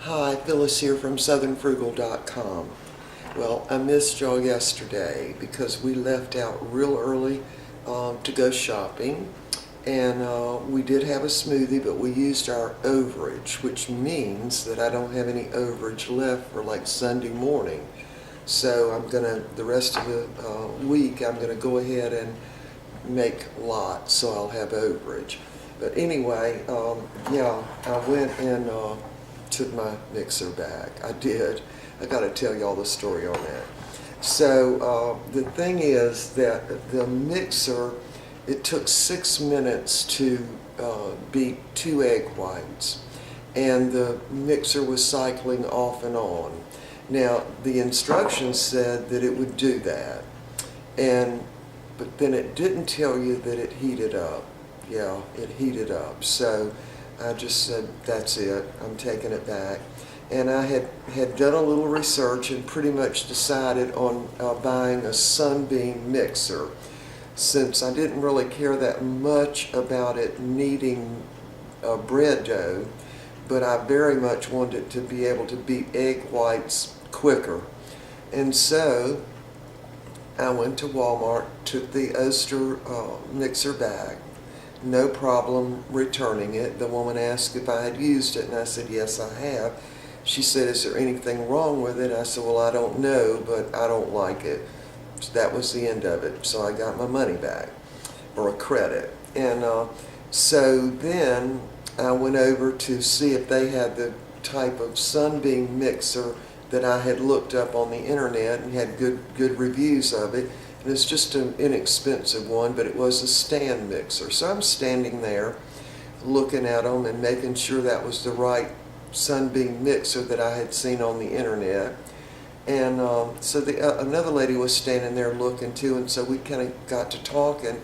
Hi, Phyllis here from southernfrugal.com. Well, I missed y'all yesterday because we left out real early to go shopping, and we did have a smoothie, but we used our overage, which means that I don't have any overage left for like Sunday morning. So the rest of the week, I'm gonna go ahead and make lots, so I'll have overage. But anyway, yeah, I went and took my mixer back. I did. I got to tell y'all the story on that. So the thing is that the mixer, it took 6 minutes to beat 2 egg whites, and the mixer was cycling off and on. Now the instructions said that it would do that, but then it didn't tell you that it heated up. Yeah, it heated up. So I just said, that's it, I'm taking it back. And I had done a little research and pretty much decided on buying a Sunbeam mixer, since I didn't really care that much about it kneading bread dough, but I very much wanted it to be able to beat egg whites quicker. And so I went to Walmart, took the Oster mixer back. No problem returning it. The woman asked if I had used it, and I said, yes, I have. She said, is there anything wrong with it? I said, well, I don't know, but I don't like it. So that was the end of it. So I got my money back, or a credit. And so then I went over to see if they had the type of Sunbeam mixer that I had looked up on the internet and had good reviews of it. And it's just an inexpensive one, but it was a stand mixer. So I'm standing there looking at them and making sure that was the right Sunbeam mixer that I had seen on the internet. And so another lady was standing there looking too, and so we kind of got to talking.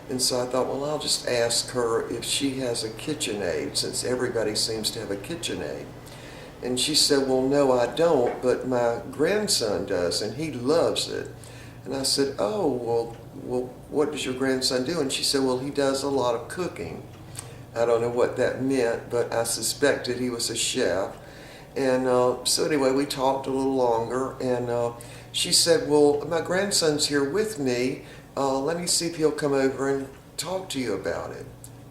And so I thought, well, I'll just ask her if she has a KitchenAid, since everybody seems to have a KitchenAid. And she said, well, no, I don't, but my grandson does, and he loves it. And I said, oh, well, what does your grandson do? And she said, well, he does a lot of cooking. I don't know what that meant, but I suspected he was a chef. And so anyway, we talked a little longer, and she said, well, my grandson's here with me. Let me see if he'll come over and talk to you about it.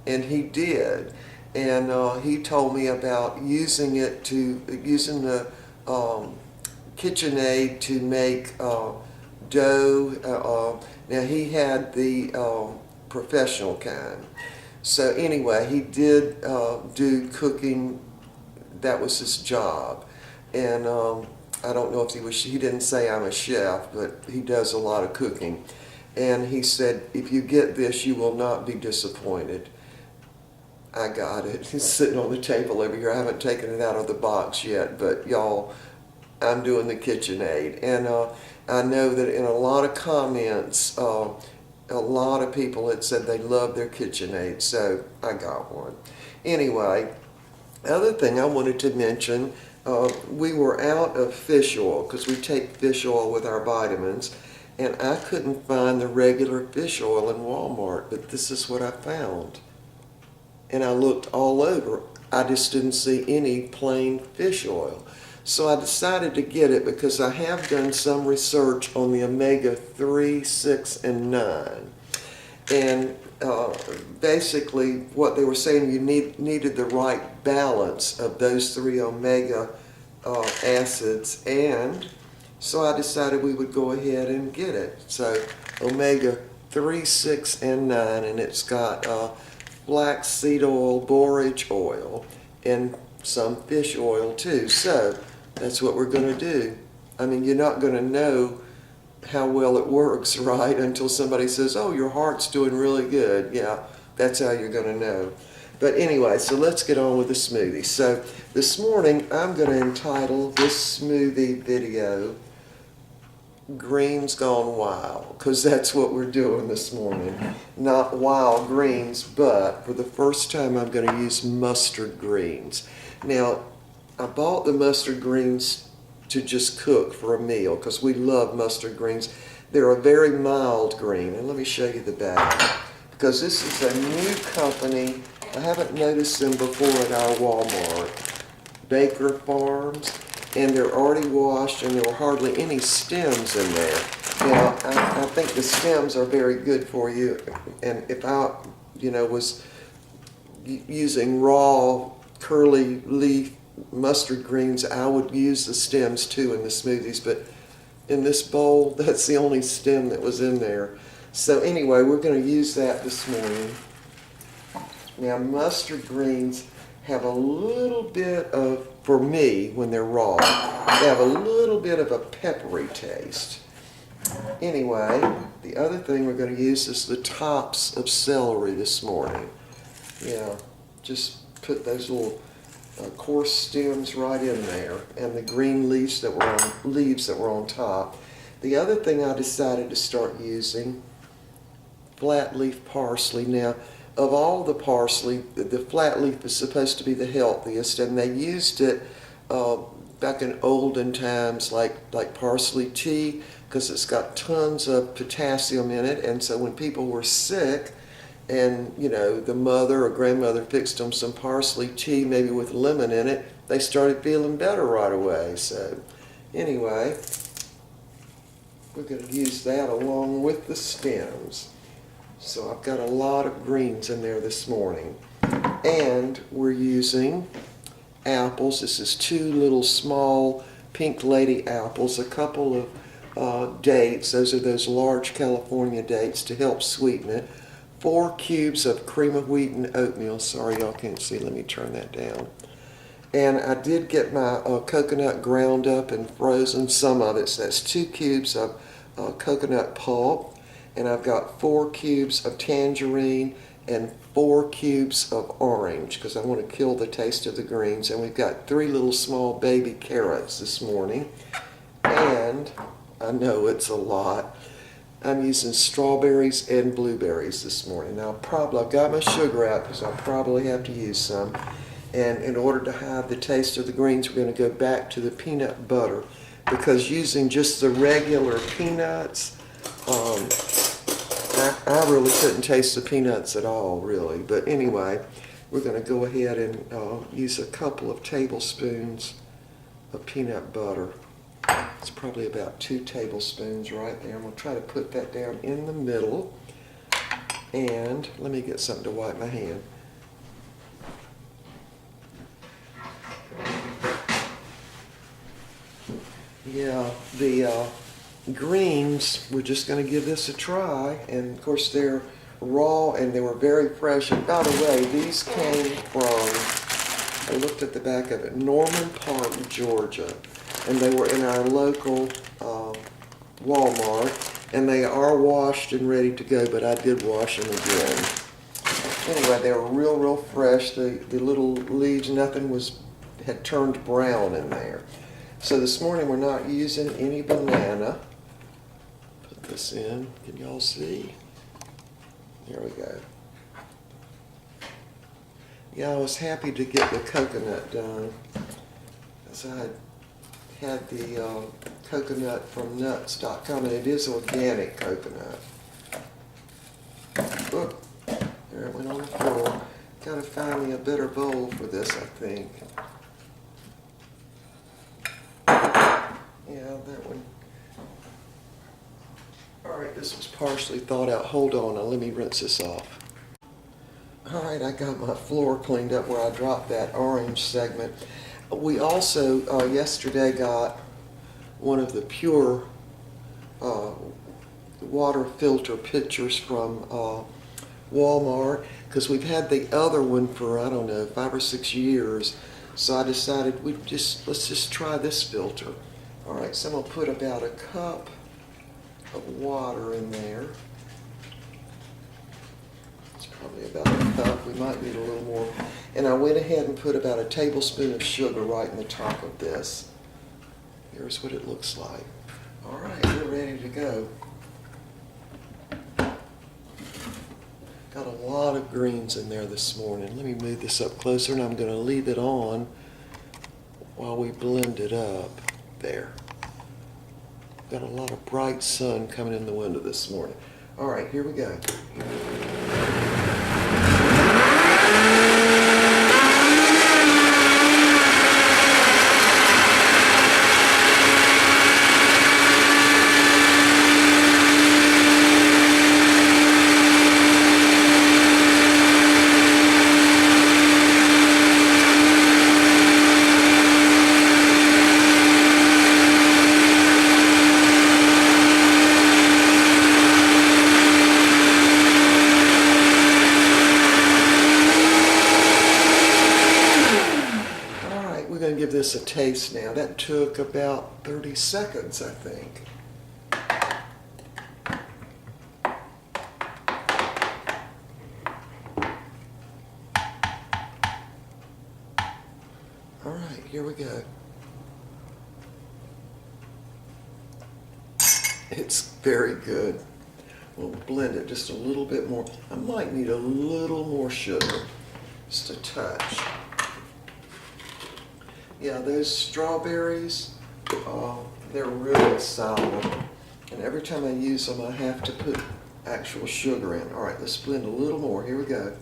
And he did. And he told me about using the KitchenAid to make dough. Now he had the professional kind. So anyway, he did do cooking. That was his job. And I don't know if he didn't say I'm a chef, but he does a lot of cooking. And he said, if you get this, you will not be disappointed. I got it. It's sitting on the table over here. I haven't taken it out of the box yet, but y'all, I'm doing the KitchenAid. And I know that in a lot of comments, a lot of people had said they love their KitchenAid, so I got one. Anyway, other thing I wanted to mention, we were out of fish oil because we take fish oil with our vitamins, and I couldn't find the regular fish oil in Walmart, but this is what I found. And I looked all over. I just didn't see any plain fish oil. So I decided to get it because I have done some research on the omega-3, 6, and 9. And basically what they were saying, you needed the right balance of those 3 omega acids, and so I decided we would go ahead and get it. So omega-3, 6, and 9, and it's got flaxseed oil, borage oil, and some fish oil too. So that's what we're going to do. I mean, you're not going to know how well it works, right, until somebody says, oh, your heart's doing really good. Yeah, that's how you're going to know. But anyway, so let's get on with the smoothie. So this morning, I'm going to entitle this smoothie video Greens Gone Wild, because that's what we're doing this morning. Not wild greens, but for the first time I'm going to use mustard greens. Now, I bought the mustard greens to just cook for a meal because we love mustard greens. They're a very mild green, and let me show you the bag, because this is a new company. I haven't noticed them before at our Walmart, Baker Farms, and they're already washed, and there were hardly any stems in there. Now, I think the stems are very good for you, and if I, was using raw curly leaf mustard greens, I would use the stems too in the smoothies, but in this bowl, that's the only stem that was in there. So anyway, we're going to use that this morning. Now, mustard greens have a little bit of, for me, when they're raw, they have a little bit of a peppery taste. Anyway, the other thing we're going to use is the tops of celery this morning. Yeah, just put those little coarse stems right in there, and the green leaves that were on top. The other thing I decided to start using, flat leaf parsley. Now, of all the parsley, the flat leaf is supposed to be the healthiest, and they used it back in olden times like parsley tea, because it's got tons of potassium in it, and so when people were sick and the mother or grandmother fixed them some parsley tea, maybe with lemon in it, they started feeling better right away. So anyway, we're going to use that along with the stems. So I've got a lot of greens in there this morning. And we're using apples. This is 2 little small pink lady apples, a couple of dates. Those are those large California dates to help sweeten it. 4 cubes of cream of wheat and oatmeal. Sorry y'all can't see. Let me turn that down. And I did get my coconut ground up and frozen, some of it. So that's 2 cubes of coconut pulp. And I've got 4 cubes of tangerine and 4 cubes of orange, because I want to kill the taste of the greens. And we've got 3 little small baby carrots this morning. And I know it's a lot. I'm using strawberries and blueberries this morning. Now I've got my sugar out because I'll probably have to use some. And in order to hide the taste of the greens, we're going to go back to the peanut butter, because using just the regular peanuts, I really couldn't taste the peanuts at all, really. But anyway, we're going to go ahead and use a couple of tablespoons of peanut butter. It's probably about 2 tablespoons right there. I'm going to try to put that down in the middle. And let me get something to wipe my hand. Yeah, the greens, we're just going to give this a try. And of course they're raw and they were very fresh. And by the way, these came from, I looked at the back of it, Norman Park, Georgia. And they were in our local Walmart, and they are washed and ready to go, but I did wash them again. Anyway, they were real fresh. The little leaves, nothing had turned brown in there. So this morning we're not using any banana. Put this in. Can y'all see? There we go. Yeah, I was happy to get the coconut done, as I had the coconut from nuts.com, and it is organic coconut. Look, there it went on the floor. Gotta find me a better bowl for this, I think. Yeah, that one. Alright, this was partially thawed out. Hold on, now let me rinse this off. Alright, I got my floor cleaned up where I dropped that orange segment. We also, yesterday, got one of the pure water filter pitchers from Walmart, because we've had the other one for, I don't know, 5 or 6 years. So I decided let's just try this filter. All right, so I'm going to put about a cup of water in there. It's probably about a cup. We might need a little more. And I went ahead and put about a tablespoon of sugar right in the top of this. Here's what it looks like. All right, we're ready to go. Got a lot of greens in there this morning. Let me move this up closer, and I'm going to leave it on while we blend it up. There. Got a lot of bright sun coming in the window this morning. All right, here we go. going to give this a taste now. That took about 30 seconds, I think. All right, here we go. It's very good. We'll blend it just a little bit more. I might need a little more sugar, just a touch. Yeah, those strawberries, they're really solid. And every time I use them, I have to put actual sugar in. All right, let's blend a little more. Here we go.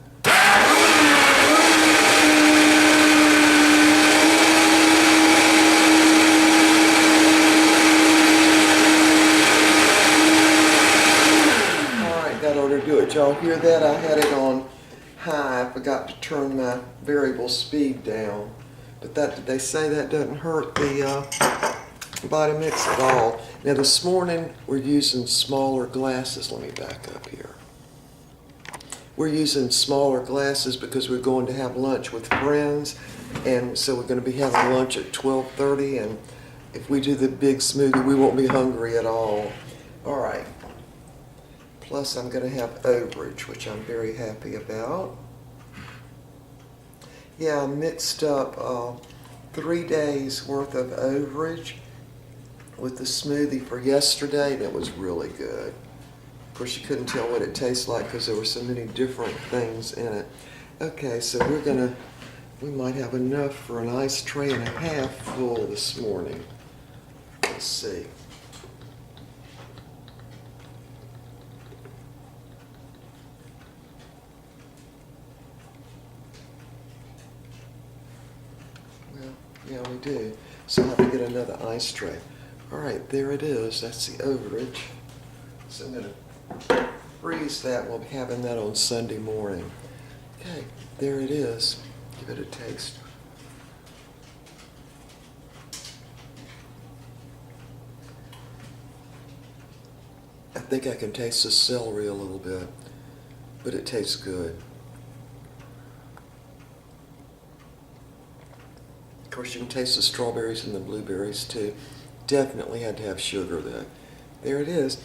That ought to do it. Y'all hear that? I had it on high. I forgot to turn my variable speed down. But that, they say that doesn't hurt the Vitamix at all. Now this morning we're using smaller glasses. Let me back up here. We're using smaller glasses because we're going to have lunch with friends. And so we're going to be having lunch at 12:30. And if we do the big smoothie, we won't be hungry at all. All right. Plus I'm going to have overage, which I'm very happy about. Yeah, I mixed up 3 days worth of overage with the smoothie for yesterday, and it was really good. Of course, you couldn't tell what it tastes like because there were so many different things in it. Okay, so we might have enough for an ice tray and a half full this morning. Let's see. Yeah, we do. So I'll have to get another ice tray. All right, there it is. That's the overage. So I'm going to freeze that. We'll be having that on Sunday morning. Okay, there it is. Give it a taste. I think I can taste the celery a little bit, but it tastes good. Of course, you can taste the strawberries and the blueberries too. Definitely had to have sugar though. There it is.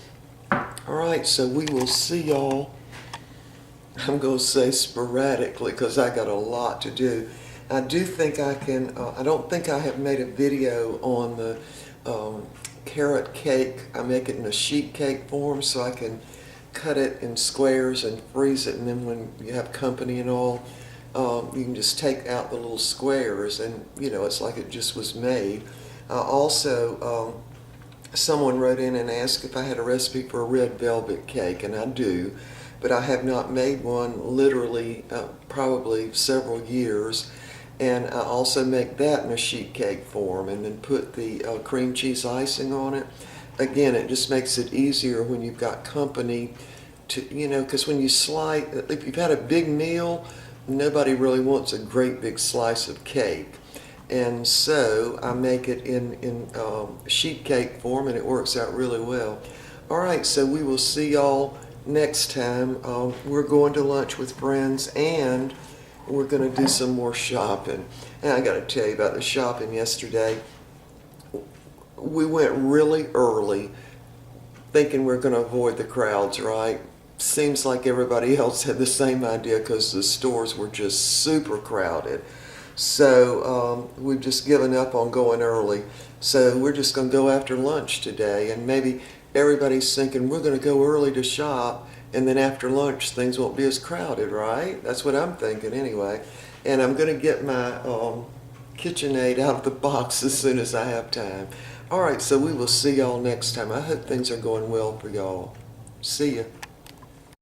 All right, so we will see y'all, I'm going to say sporadically because I got a lot to do. I do think I can, I don't think I have made a video on the carrot cake. I make it in a sheet cake form so I can cut it in squares and freeze it, and then when you have company and all, you can just take out the little squares and, you know, it's like it just was made. Also, someone wrote in and asked if I had a recipe for a red velvet cake, and I do, but I have not made one literally probably several years. And I also make that in a sheet cake form and then put the cream cheese icing on it. Again, it just makes it easier when you've got company to, you know, because when you slice, if you've had a big meal, nobody really wants a great big slice of cake. And so I make it in sheet cake form, and it works out really well. All right, so we will see y'all next time. We're going to lunch with friends, and we're going to do some more shopping. And I got to tell you about the shopping yesterday. We went really early thinking we're going to avoid the crowds, right? Seems like everybody else had the same idea because the stores were just super crowded. So we've just given up on going early. So we're just going to go after lunch today, and maybe everybody's thinking we're going to go early to shop, and then after lunch things won't be as crowded, right? That's what I'm thinking anyway. And I'm going to get my KitchenAid out of the box as soon as I have time. All right, so we will see y'all next time. I hope things are going well for y'all. See ya.